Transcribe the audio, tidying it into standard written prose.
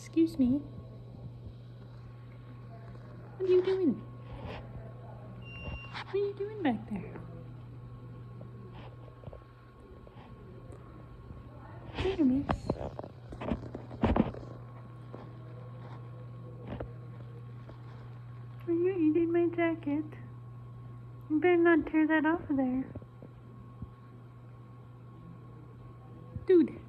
Excuse me. What are you doing? What are you doing back there? Here, miss. Well, you're eating my jacket. You better not tear that off of there. Dude.